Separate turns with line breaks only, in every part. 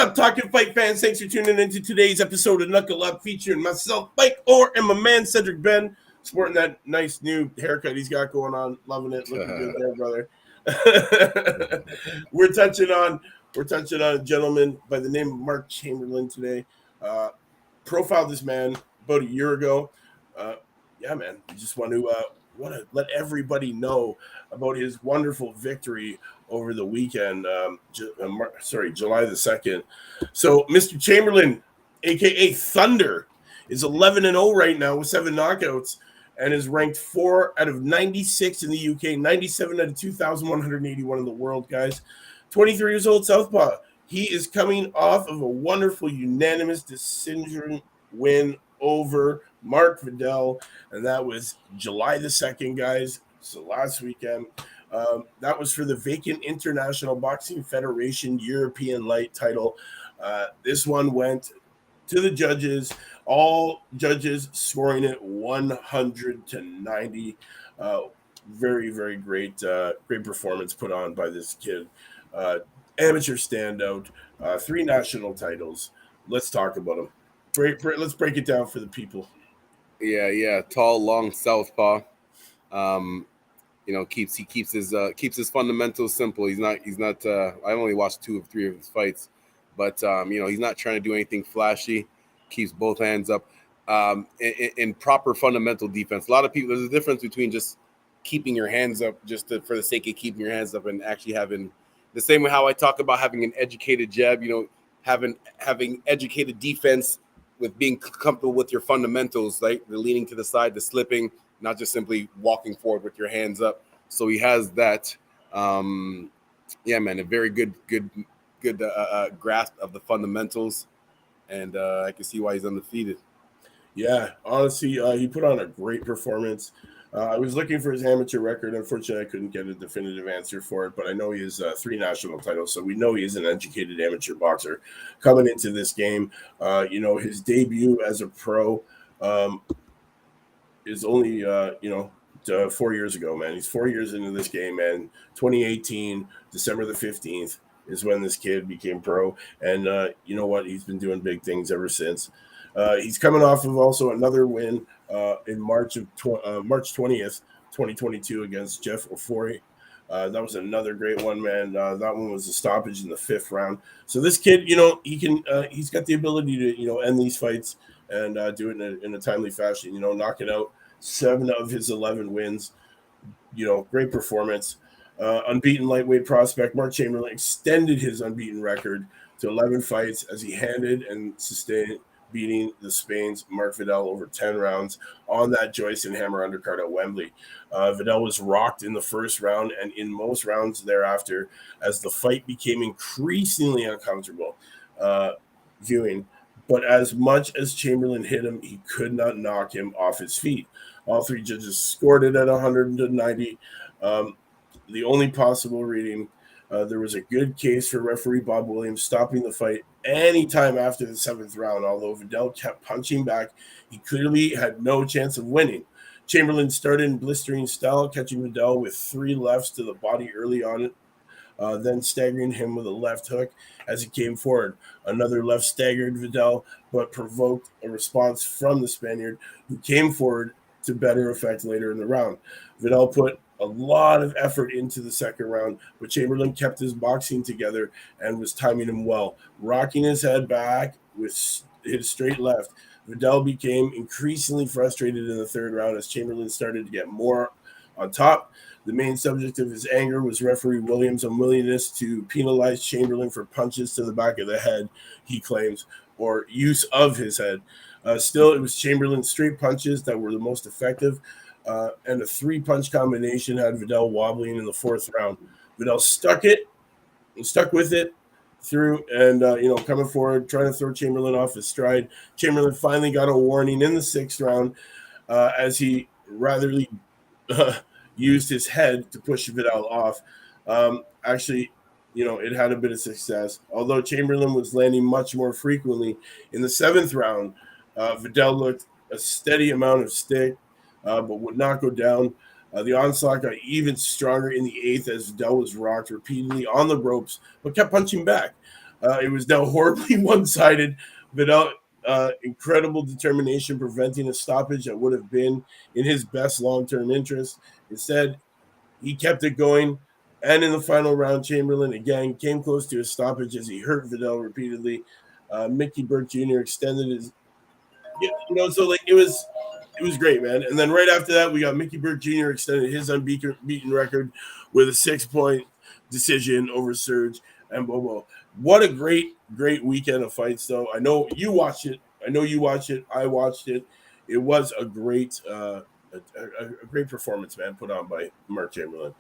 up, Talkin fight fans? Thanks for tuning into today's episode of Knuckle Up, featuring myself, Mike Orr, and my man Cedric Ben, sporting that nice new haircut he's got going on. Loving it, looking good there, brother. We're touching on a gentleman by the name of Mark Chamberlain today. Profiled this man about a year ago. Yeah, man, I just want to let everybody know about his wonderful victory over the weekend, July the 2nd. So Mr. Chamberlain, a.k.a. Thunder, is 11-0 right now with 7 knockouts and is ranked 4 out of 96 in the UK, 97 out of 2,181 in the world, guys. 23 years old, southpaw. He is coming off of a wonderful unanimous decision win over Mark Vidal, and that was July the 2nd, guys. So last weekend. That was for the vacant International Boxing Federation European light title. This one went to the judges, all judges scoring it 100-90. Very, very great performance put on by this kid. Amateur standout, 3 national titles. Let's talk about him. Let's break it down for the people.
Yeah. Tall, long southpaw. He keeps his fundamentals simple. He's not. I only watched 2 of 3 of his fights, but he's not trying to do anything flashy. Keeps both hands up. In proper fundamental defense. A lot of people. There's a difference between just keeping your hands up for the sake of keeping your hands up, and actually having the same way how I talk about having an educated jab. Having educated defense with being comfortable with your fundamentals, like the leaning to the side, the slipping, not just simply walking forward with your hands up. So he has that. A very good grasp of the fundamentals, and I can see why he's undefeated.
Yeah, honestly, he put on a great performance. I was looking for his amateur record. Unfortunately, I couldn't get a definitive answer for it, but I know he has 3 national titles, so we know he is an educated amateur boxer coming into this game. His debut as a pro is only 4 years ago, man. He's 4 years into this game, man. 2018, December the 15th is when this kid became pro, and you know what? He's been doing big things ever since. He's coming off of also another win in March 20th, 2022 against Jeff Ofori. That was another great one, man. That one was a stoppage in the 5th round. So this kid, he's got the ability to, end these fights and do it in a timely fashion, knocking out 7 of his 11 wins. Great performance. Unbeaten lightweight prospect Mark Chamberlain extended his unbeaten record to 11 fights as he handed and sustained, beating the Spain's Mark Vidal over 10 rounds on that Joyce and Hammer undercard at Wembley. Vidal was rocked in the 1st round and in most rounds thereafter as the fight became increasingly uncomfortable viewing. But as much as Chamberlain hit him, he could not knock him off his feet. All 3 judges scored it at 100-90. The only possible reading, there was a good case for referee Bob Williams stopping the fight anytime after the 7th round. Although Vidal kept punching back, he clearly had no chance of winning. Chamberlain started in blistering style, catching Vidal with 3 lefts to the body early on, then staggering him with a left hook as he came forward. Another left staggered Vidal, but provoked a response from the Spaniard, who came forward to better effect later in the round. Vidal put a lot of effort into the 2nd round, but Chamberlain kept his boxing together and was timing him well, rocking his head back with his straight left. Vidal became increasingly frustrated in the 3rd round as Chamberlain started to get more on top. The main subject of his anger was referee Williams' unwillingness to penalize Chamberlain for punches to the back of the head, he claims, or use of his head. Still, it was Chamberlain's straight punches that were the most effective, and a 3-punch combination had Vidal wobbling in the 4th round. Vidal stuck with it through, and coming forward, trying to throw Chamberlain off his stride. Chamberlain finally got a warning in the 6th round as he rather used his head to push Vidal off. It had a bit of success, although Chamberlain was landing much more frequently. In the 7th round, Vidal looked a steady amount of stick, but would not go down. The onslaught got even stronger in the 8th as Vidal was rocked repeatedly on the ropes, but kept punching back. It was now horribly one-sided. Vidal, incredible determination preventing a stoppage that would have been in his best long-term interest. Instead, he kept it going. And in the final round, Chamberlain again came close to a stoppage as he hurt Vidal repeatedly. Mickey Burke Jr. extended his, so like it was great, man. And then right after that, we got Mickey Burke Jr. extended his unbeaten record with a 6-point decision over Serge and Bobo. What a great weekend of fights, though. I know you watched it. I watched it. It was a great, a great performance, man, put on by Mark Chamberlain.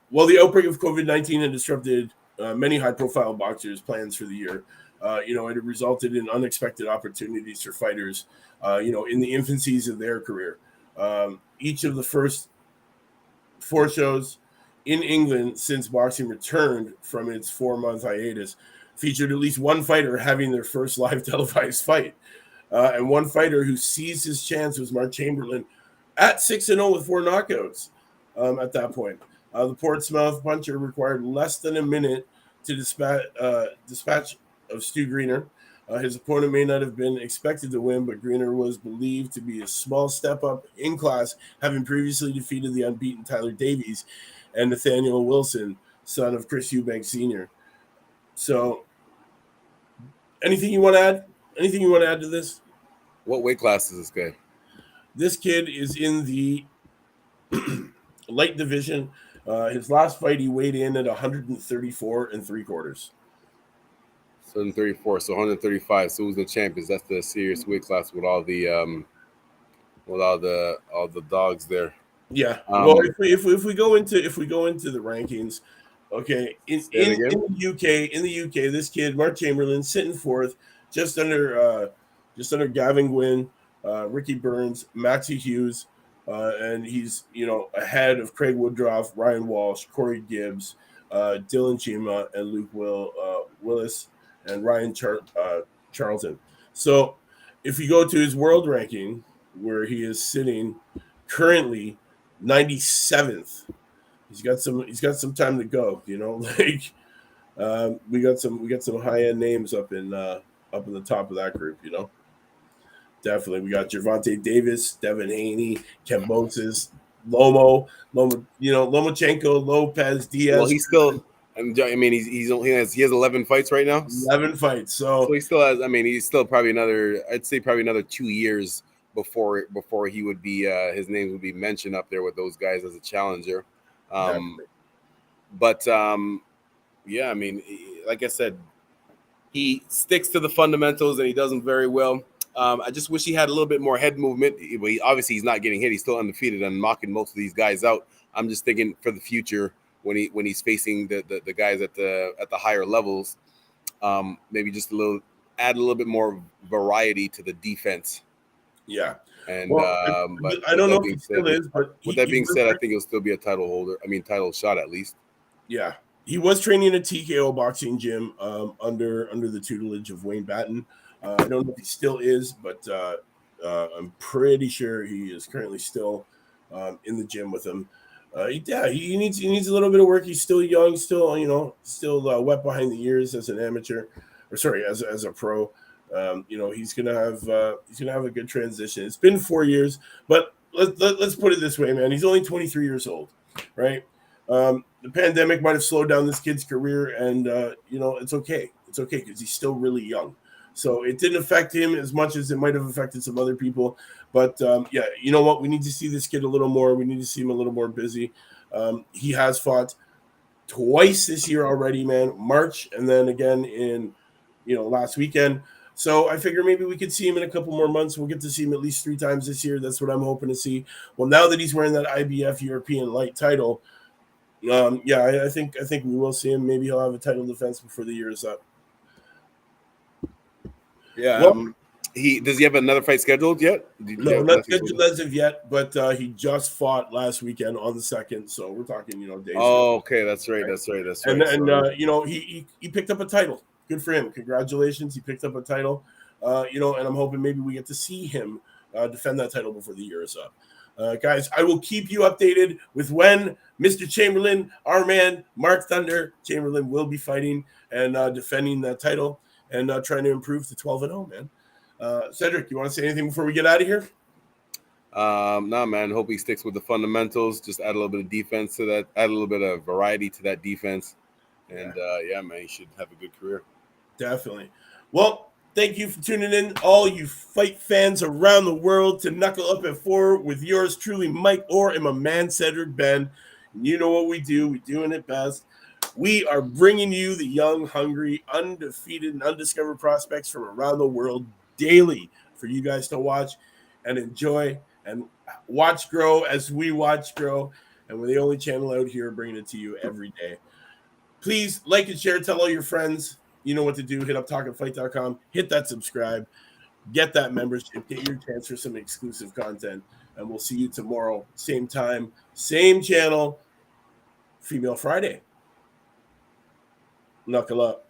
While the outbreak of COVID-19 had disrupted many high-profile boxers' plans for the year, it had resulted in unexpected opportunities for fighters, in the infancies of their career. Each of the first 4 shows in England since boxing returned from its 4-month hiatus featured at least one fighter having their first live televised fight. And one fighter who seized his chance was Mark Chamberlain at 6-0 with 4 knockouts at that point. The Portsmouth puncher required less than a minute to dispatch of Stu Greener. His opponent may not have been expected to win, but Greener was believed to be a small step up in class, having previously defeated the unbeaten Tyler Davies and Nathaniel Wilson, son of Chris Eubank Sr. So, anything you want to add? Anything you want to add to this?
What weight class is this guy?
This kid is in the light division. His last fight, he weighed in at 134 3/4.
734, so 135. So who's the champions? That's the serious weight class with all the dogs there.
Yeah. Well, if we go into the rankings, okay, in the UK, this kid Mark Chamberlain sitting fourth, just under Gavin Gwynn, Ricky Burns, Maxie Hughes, and he's ahead of Craig Woodruff, Ryan Walsh, Corey Gibbs, Dylan Chima, and Luke Willis, and Ryan Charlton. So if you go to his world ranking, where he is sitting currently 97th, he's got some time to go. Like we got some high end names up in the top of that group. Definitely, we got Gervonta Davis, Devin Haney, Kambosos, Lomachenko, Lopez, Diaz.
Well, he's still. I mean, he has 11 fights right now.
11 fights. So
he still has. I mean, he's still probably another. I'd say probably another 2 years before he would be. His name would be mentioned up there with those guys as a challenger. But yeah, I mean, like I said, he sticks to the fundamentals and he does them very well. I just wish he had a little bit more head movement. Obviously, he's not getting hit. He's still undefeated and knocking most of these guys out. I'm just thinking for the future when he's facing the guys at the higher levels, maybe just add a little bit more variety to the defense.
Yeah.
And
but I don't know if he still is. But
with that being said, I think he'll still be a title holder. I mean, title shot at least.
Yeah. He was training at TKO boxing gym under the tutelage of Wayne Batten. I don't know if he still is, but I'm pretty sure he is currently still in the gym with him. He needs a little bit of work. He's still young, still wet behind the ears as an amateur, or sorry, as a pro. He's gonna have a good transition. It's been 4 years, but let's put it this way, man. He's only 23 years old, right? The pandemic might have slowed down this kid's career, and it's okay. It's okay because he's still really young. So it didn't affect him as much as it might have affected some other people. But you know what? We need to see this kid a little more. We need to see him a little more busy. He has fought twice this year already, man. March and then again in last weekend. So I figure maybe we could see him in a couple more months. We'll get to see him at least 3 times this year. That's what I'm hoping to see. Well, now that he's wearing that IBF European light title, I think we will see him. Maybe he'll have a title defense before the year is up.
Yeah.
Well,
does he have another fight scheduled yet?
No, not scheduled as of yet, but he just fought last weekend on the 2nd, so we're talking, days.
Oh, okay, that's right.
And he picked up a title. Good for him. Congratulations, he picked up a title. And I'm hoping maybe we get to see him defend that title before the year is up. Guys, I will keep you updated with when Mr. Chamberlain, our man, Mark Thunder Chamberlain, will be fighting and defending that title and trying to improve to 12-0, man. Cedric, you want to say anything before we get out of here?
Nah, man. Hope he sticks with the fundamentals. Just add a little bit of defense to that. Add a little bit of variety to that defense. And yeah, man, he should have a good career.
Definitely. Well, thank you for tuning in, all you fight fans around the world, to Knuckle Up at 4 with yours truly, Mike Orr, and my man, Cedric Ben. You know what we do. We're doing it best. We are bringing you the young, hungry, undefeated, and undiscovered prospects from around the world daily for you guys to watch and enjoy and watch grow as we watch grow. And we're the only channel out here bringing it to you every day. Please like and share. Tell all your friends. You know what to do. Hit up talkinfight.com. Hit that subscribe. Get that membership. Get your chance for some exclusive content. And we'll see you tomorrow. Same time, same channel. Female Friday. Knuckle up.